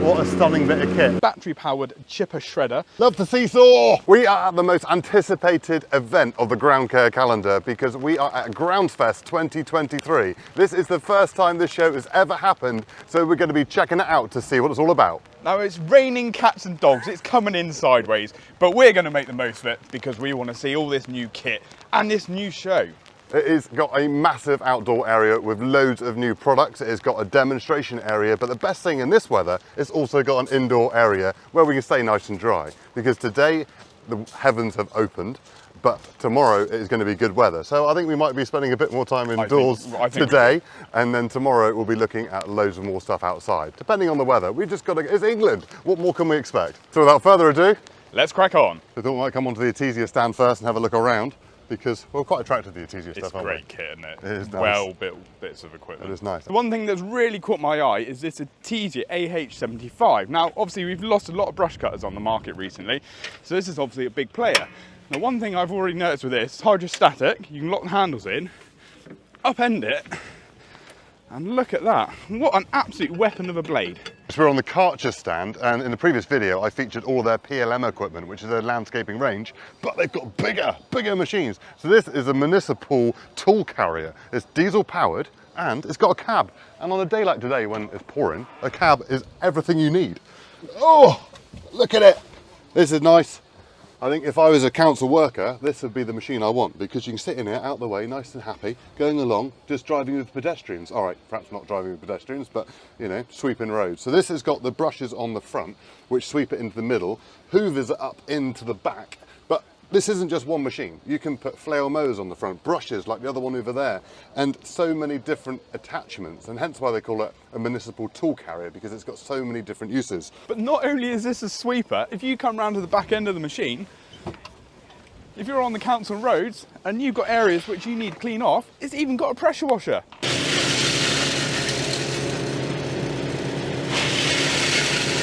what a stunning bit of kit. Battery-powered chipper shredder. Love the seesaw! We are at the most anticipated event of the Ground Care calendar because we are at GroundsFest 2023. This is the first time this show has ever happened, so we're going to be checking it out to see what it's all about. Now it's raining cats and dogs, it's coming in sideways, but we're going to make the most of it because we want to see all this new kit and this new show. It has got a massive outdoor area with loads of new products. It has got a demonstration area, but the best thing in this weather, it's also got an indoor area where we can stay nice and dry. Because today, the heavens have opened, but tomorrow it is going to be good weather. So I think we might be spending a bit more time indoors today, and then tomorrow we'll be looking at loads of more stuff outside. Depending on the weather, we've just got to, it's England. What more can we expect? So without further ado, let's crack on. I thought we might come onto the Etesia stand first and have a look around, because we're quite attracted to the Etesia stuff, aren't we? It's great kit, isn't it? It is nice. Well-built bits of equipment. It is nice. The one thing that's really caught my eye is this Etesia AH75. Now, obviously, we've lost a lot of brush cutters on the market recently, so this is obviously a big player. Now, one thing I've already noticed with this, it's hydrostatic. You can lock the handles in, upend it, and look at that. What an absolute weapon of a blade. So we're on the Karcher stand, and in the previous video I featured all their PLM equipment, which is their landscaping range, but they've got bigger machines. So this is a municipal tool carrier. It's diesel powered and it's got a cab. And on a day like today when it's pouring, a cab is everything you need. Oh, look at it. This is nice. I think if I was a council worker, this would be the machine I want, because you can sit in it out the way, nice and happy, going along, just driving with pedestrians. All right, perhaps not driving with pedestrians, but, you know, sweeping roads. So this has got the brushes on the front, which sweep it into the middle, hoovers it up into the back. But this isn't just one machine. You can put flail mowers on the front, brushes like the other one over there, and so many different attachments, and hence why they call it a municipal tool carrier, because it's got so many different uses. But not only is this a sweeper, if you come round to the back end of the machine, if you're on the council roads and you've got areas which you need clean off, it's even got a pressure washer.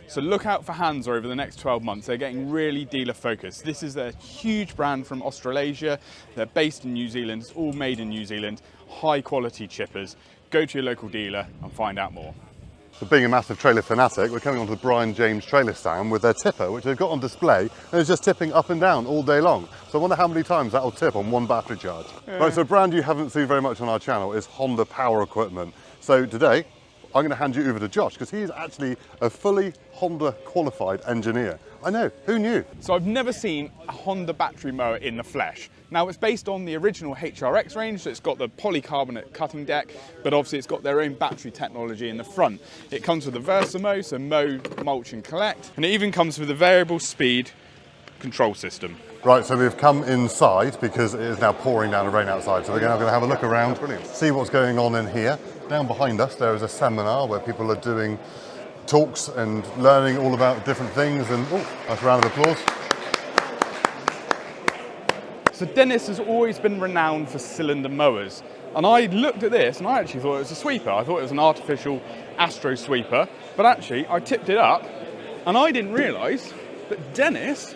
So look out for Hansa over the next 12 months. They're getting really dealer focused. This is a huge brand from Australasia. They're based in New Zealand. It's all made in New Zealand. High quality chippers. Go to your local dealer and find out more. So being a massive trailer fanatic, we're coming onto the Brian James trailer stand with their tipper, which they've got on display, and it's just tipping up and down all day long. So I wonder how many times that'll tip on one battery charge. Yeah. Right, so a brand you haven't seen very much on our channel is Honda Power Equipment. So today, I'm going to hand you over to Josh, because he's actually a fully Honda qualified engineer. I know, who knew? So I've never seen a Honda battery mower in the flesh. Now it's based on the original HRX range, so it's got the polycarbonate cutting deck, but obviously it's got their own battery technology in the front. It comes with a Versamo, so mow, mulch and collect, and it even comes with a variable speed control system. Right, so we've come inside because it is now pouring down and rain outside, so we're going to have a look around, see what's going on in here. Down behind us there is a seminar where people are doing talks and learning all about different things, and nice round of applause. So Dennis has always been renowned for cylinder mowers, and I looked at this and I actually thought it was a sweeper. I thought it was an artificial Astro sweeper, but actually I tipped it up and I didn't realise that Dennis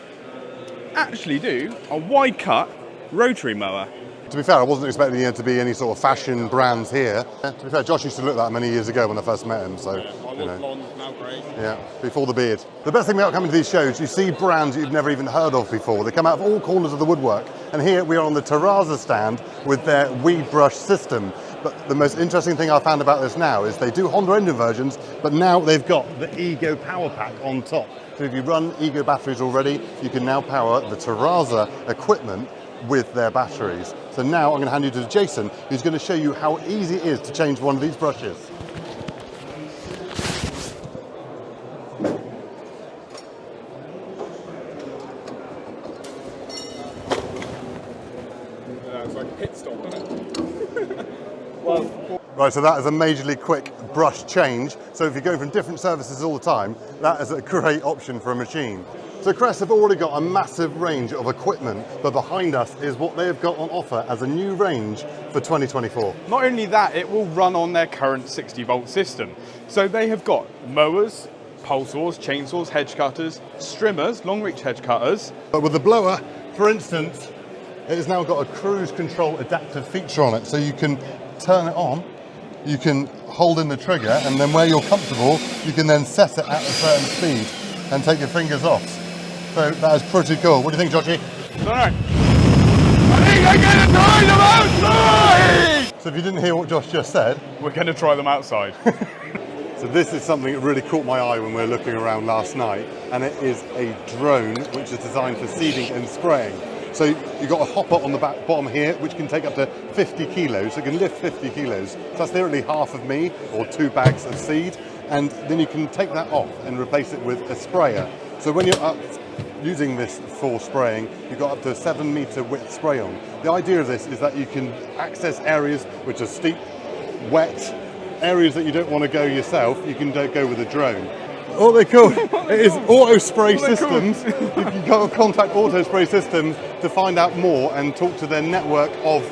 actually do a wide cut rotary mower. To be fair, I wasn't expecting there to be any sort of fashion brands here. To be fair, Josh used to look like that many years ago when I first met him, so, you know. Blonde, now grey. Yeah, before the beard. The best thing about coming to these shows, you see brands you've never even heard of before. They come out of all corners of the woodwork. And here we are on the Terrazza stand with their weed brush system. But the most interesting thing I found about this now is they do Honda engine versions, but now they've got the Ego power pack on top. So if you run Ego batteries already, you can now power the Terrazza equipment with their batteries. So now I'm going to hand you to Jason, who's going to show you how easy it is to change one of these brushes. It's like a pit stop, isn't it? Right, so that is a majorly quick brush change. So if you go from different services all the time, that is a great option for a machine. So Kress have already got a massive range of equipment, but behind us is what they've got on offer as a new range for 2024. Not only that, it will run on their current 60-volt system. So they have got mowers, pole saws, chainsaws, hedge cutters, strimmers, long-reach hedge cutters. But with the blower, for instance, it has now got a cruise control adaptive feature on it, so you can turn it on, you can holding the trigger, and then where you're comfortable, you can then set it at a certain speed and take your fingers off. So that is pretty cool. What do you think, Joshi? All right. I think I'm gonna try them outside! So if you didn't hear what Josh just said, we're gonna try them outside. so this is something that really caught my eye when we were looking around last night, and it is a drone which is designed for seeding and spraying. So you've got a hopper on the back bottom here, which can take up to 50 kilos. So it can lift 50 kilos. So that's theoretically half of me, or 2 bags of seed. And then you can take that off and replace it with a sprayer. So when you're up using this for spraying, you've got up to a 7-meter width spray on. The idea of this is that you can access areas which are steep, wet, areas that you don't want to go yourself. You can go with a drone. What they're called, it is auto spray systems. You can go contact auto spray systems to find out more and talk to their network of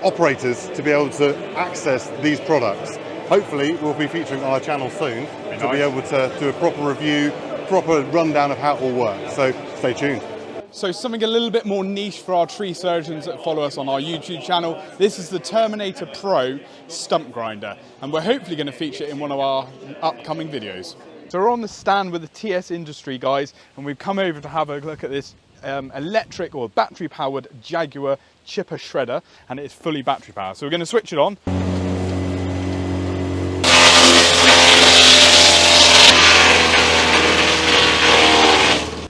operators to be able to access these products. Hopefully we'll be featuring on our channel soon to be able to do a proper review, proper rundown of how it all works. So stay tuned. So something a little bit more niche for our tree surgeons that follow us on our YouTube channel. This is the Terminator Pro stump grinder, and we're hopefully going to feature it in one of our upcoming videos. So we're on the stand with the TS Industrie guys, and we've come over to have a look at this electric or battery powered Jaguar chipper shredder, and it is fully battery powered. So we're going to switch it on.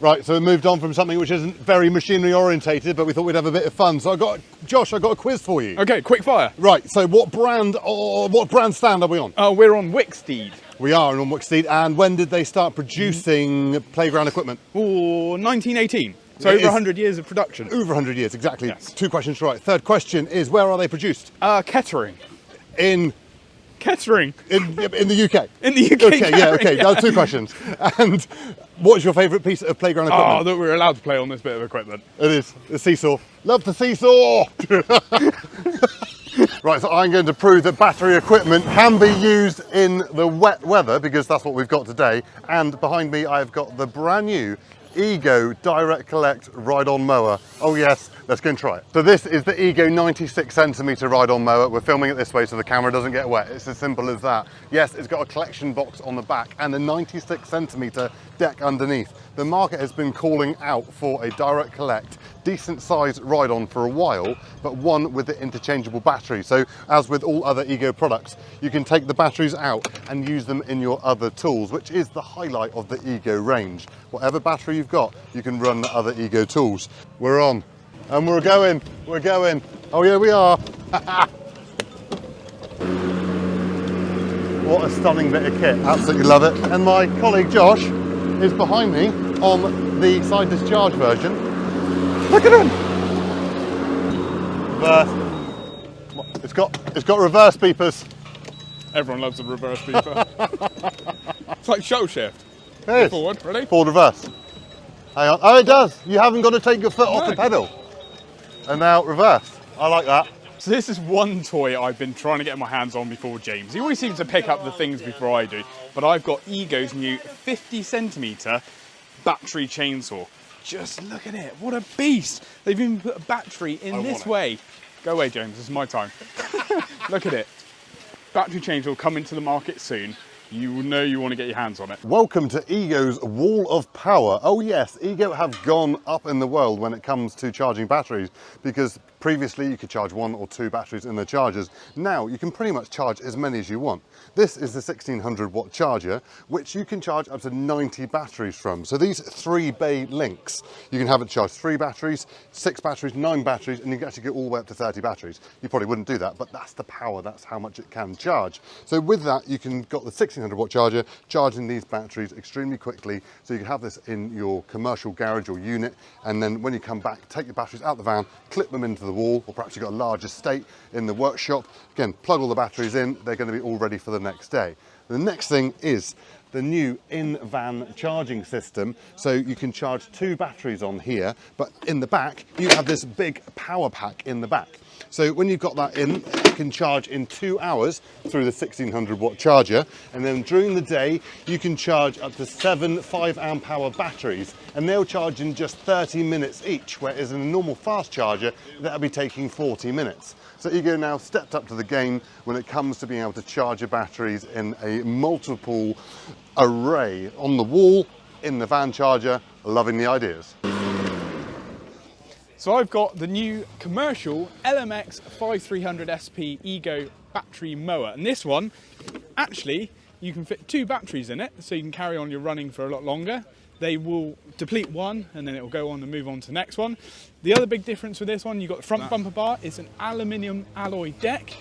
Right, so we moved on from something which isn't very machinery orientated, but we thought we'd have a bit of fun. So Josh, I got a quiz for you. Okay, quick fire. Right, so what brand stand are we on? We're on Wicksteed. We are on Wicksteed, and when did they start producing playground equipment? Oh, 1918. So over 100 years of production. Over 100 years, exactly. Yes. 2 questions right. Third question is, where are they produced? Kettering. In Kettering. In the UK. In the UK. Okay, yeah, okay. That was 2 questions. And what's your favourite piece of playground equipment? Oh, that we're allowed to play on this bit of equipment. It is the seesaw. Love the seesaw. Right, so I'm going to prove that battery equipment can be used in the wet weather, because that's what we've got today. And behind me, I've got the brand new Ego Direct Collect ride-on mower. Oh yes, let's go and try it. So this is the Ego 96cm ride-on mower. We're filming it this way so the camera doesn't get wet. It's as simple as that. Yes, it's got a collection box on the back and a 96cm deck underneath. The market has been calling out for a direct collect, decent sized ride-on for a while, but one with the interchangeable battery. So as with all other Ego products, you can take the batteries out and use them in your other tools, which is the highlight of the Ego range. Whatever battery you've got, you can run the other Ego tools. We're on, and we're going. Oh yeah, we are. What a stunning bit of kit, absolutely love it. And my colleague Josh is behind me on the side discharge version. Look at him! Reverse. It's got reverse beepers. Everyone loves a reverse beeper. It's like show shift. It is. Forward, ready? Forward reverse. Hang on. Oh, it does. You haven't got to take your foot off the pedal. And now reverse. I like that. So this is one toy I've been trying to get my hands on before James. He always seems to pick up the things before I do, but I've got Ego's new 50cm battery chainsaw. Just look at it, what a beast. They've even put a battery in this way. Go away, James, this is my time. Look at it. Battery chainsaw coming to the market soon. You know you want to get your hands on it. Welcome to Ego's Wall of Power. Oh yes, Ego have gone up in the world when it comes to charging batteries, because previously you could charge 1 or 2 batteries in the chargers. Now you can pretty much charge as many as you want. This is the 1600 watt charger, which you can charge up to 90 batteries from. So these 3 bay links, you can have it charge 3 batteries, 6 batteries, 9 batteries, and you can actually get all the way up to 30 batteries. You probably wouldn't do that, but that's the power, that's how much it can charge. So with that, you can got the 1600 watt charger charging these batteries extremely quickly. So you can have this in your commercial garage or unit, and then when you come back, take your batteries out the van, clip them into the wall, or perhaps you've got a large estate in the workshop. Again, plug all the batteries in, they're going to be all ready for the next day. The next thing is the new in-van charging system. So you can charge 2 batteries on here, but in the back, you have this big power pack in the back. So when you've got that in, you can charge in 2 hours through the 1600 watt charger. And then during the day, you can charge up to 7 5-amp hour batteries, and they'll charge in just 30 minutes each, whereas in a normal fast charger, that'll be taking 40 minutes. So Ego now stepped up to the game when it comes to being able to charge your batteries in a multiple array on the wall, in the van charger. Loving the ideas. So I've got the new commercial LMX 5300 SP Ego battery mower, and this one, actually, you can fit 2 batteries in it, so you can carry on your running for a lot longer. They will deplete one and then it will go on and move on to the next one. The other big difference with this one, you've got the front bumper bar. It's an aluminium alloy deck.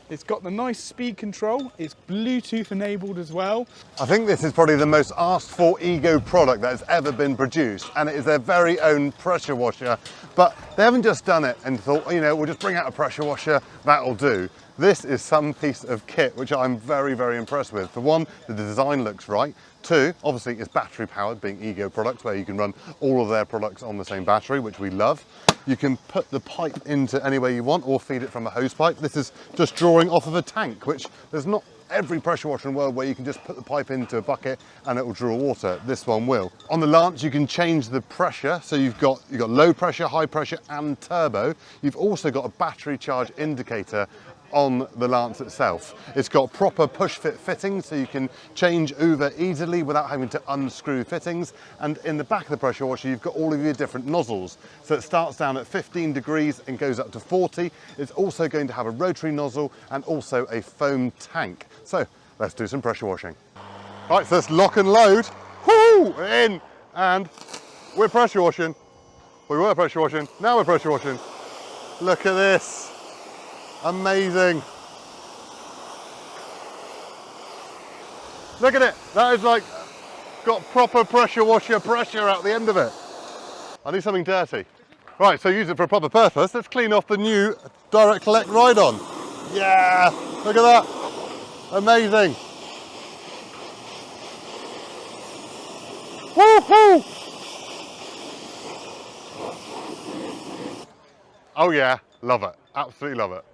It's got the nice speed control. It's Bluetooth enabled as well. I think this is probably the most asked for Ego product that has ever been produced, and it is their very own pressure washer. But they haven't just done it and thought, you know, we'll just bring out a pressure washer, that'll do. This is some piece of kit which I'm very, very impressed with. For one, the design looks right. 2, obviously it's battery powered, being Ego products, where you can run all of their products on the same battery, which we love. You can put the pipe into anywhere you want or feed it from a hose pipe. This is just drawing off of a tank, which there's not every pressure washer in the world where you can just put the pipe into a bucket and it will draw water. This one will. On the Lance, you can change the pressure. So you've got low pressure, high pressure and turbo. You've also got a battery charge indicator on the Lance itself. It's got proper push fit fittings, so you can change over easily without having to unscrew fittings. And in the back of the pressure washer, you've got all of your different nozzles. So it starts down at 15 degrees and goes up to 40. It's also going to have a rotary nozzle and also a foam tank. So let's do some pressure washing. Right, so let's lock and load. Whoo! In, and we're pressure washing. We were pressure washing, now we're pressure washing. Look at this. Amazing. Look at it. That is like, got proper pressure washer pressure out the end of it. I need something dirty. Right, so use it for a proper purpose. Let's clean off the new direct collect ride-on. Yeah, look at that. Amazing. Woo-hoo! Oh yeah, love it. Absolutely love it.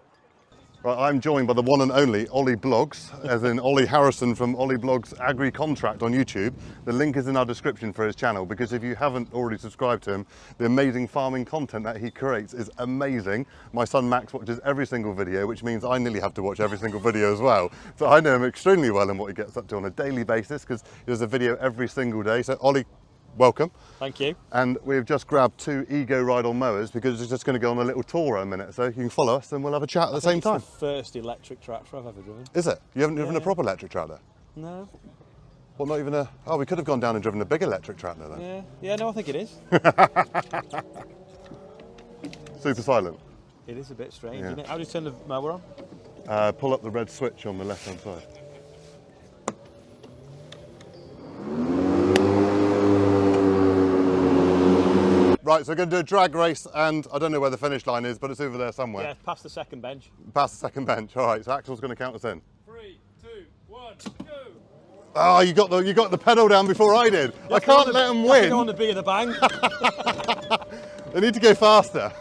Right, I'm joined by the one and only Ollie Blogs, as in Ollie Harrison from Ollie Blogs Agri Contract on YouTube. The link is in our description for his channel, because if you haven't already subscribed to him, the amazing farming content that he creates is amazing. My son Max watches every single video, which means I nearly have to watch every single video as well. So I know him extremely well and what he gets up to on a daily basis, because he does a video every single day. So Ollie, welcome. Thank you. And we've just grabbed 2 Ego ride-on mowers because it's just going to go on a little tour in a minute. So you can follow us and we'll have a chat at the same time. It's the first electric tractor I've ever driven. Is it? You haven't driven a proper electric tractor? No. Well, not even a... Oh, we could have gone down and driven a big electric tractor then. Yeah. Yeah, no, I think it is. Super silent. It is a bit strange, Yeah. isn't it? How do you turn the mower on? Pull up the red switch on the left-hand side. Right, so we're going to do a drag race, and I don't know where the finish line is, but it's over there somewhere. Yeah, past the second bench. Past the second bench. All right, so Axel's going to count us in. 3, 2, 1, go! Oh, you got the pedal down before I did. I can't let them You win. go on the B of the bang. They need to go faster.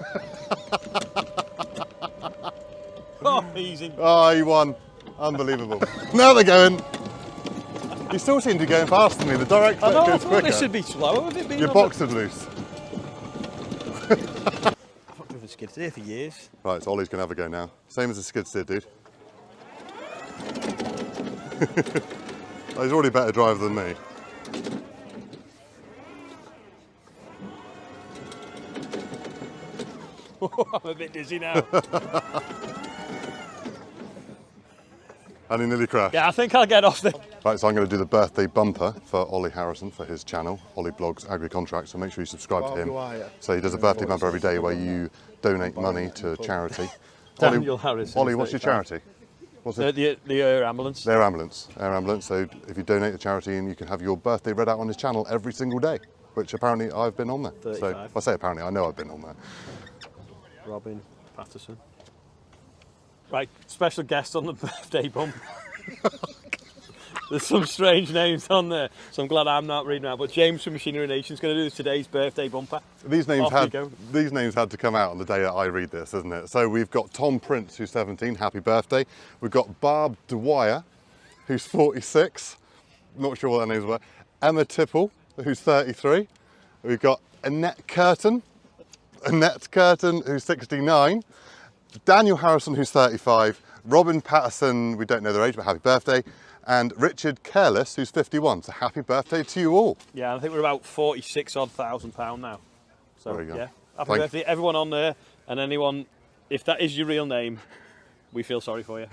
Oh, easy. Oh, he won. Unbelievable. Now they're going. You still seem to be going faster than me. The direct I click know, I goes thought quicker. this should be slower with it being Your on box is loose. I've not driven skid steer for years. Right, so Ollie's going to have a go now. Same as a skid steer, dude. Oh, he's already a better driver than me. I'm a bit dizzy now. And he nearly crashed. Yeah, I think I'll get off the... Right, so I'm going to do the birthday bumper for Ollie Harrison for his channel, Ollie Blogs Agri Contract, so make sure you subscribe to him. So he does a birthday bumper every day where you donate money to charity. Daniel Harrison. Ollie, what's your charity? What's it? The air ambulance. Their ambulance, Air Ambulance. So if you donate to charity, and you can have your birthday read out on his channel every single day, which apparently I've been on there. 35. So if I say apparently, I know I've been on there. Robin Patterson. Right, special guest on the birthday bump. There's some strange names on there, so I'm glad I'm not reading out. But James from Machinery Nation is going to do today's birthday bumper. These names Off you go. had to come out on the day that I read this, isn't it? So we've got Tom Prince, who's 17, happy birthday. We've got Barb Dwyer, who's 46, not sure what that name's about. Emma Tipple, who's 33. We've got Annette Curtin, who's 69. Daniel Harrison, who's 35. Robin Patterson, we don't know their age, but happy birthday. And Richard Careless, who's 51. So happy birthday to you all. Yeah, I think we're about 46,000 pound now. So There we go. yeah, happy birthday everyone on there, and anyone, if that is your real name, we feel sorry for you.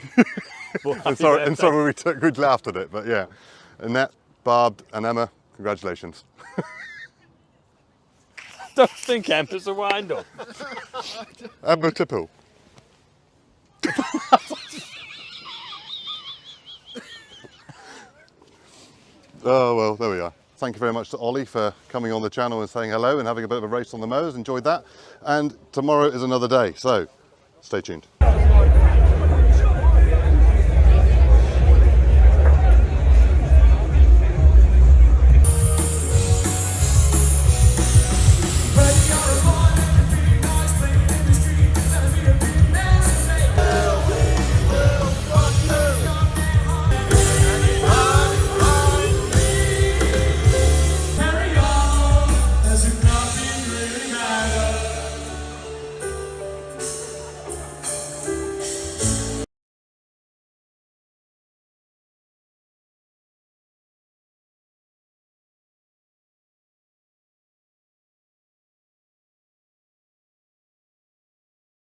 And sorry we laughed at it, but yeah. Annette, Barb and Emma, congratulations. Don't think Emma's a wind-up. Emma Tipple. Oh, well, there we are. Thank you very much to Ollie for coming on the channel and saying hello and having a bit of a race on the mows. Enjoyed that. And tomorrow is another day, so stay tuned.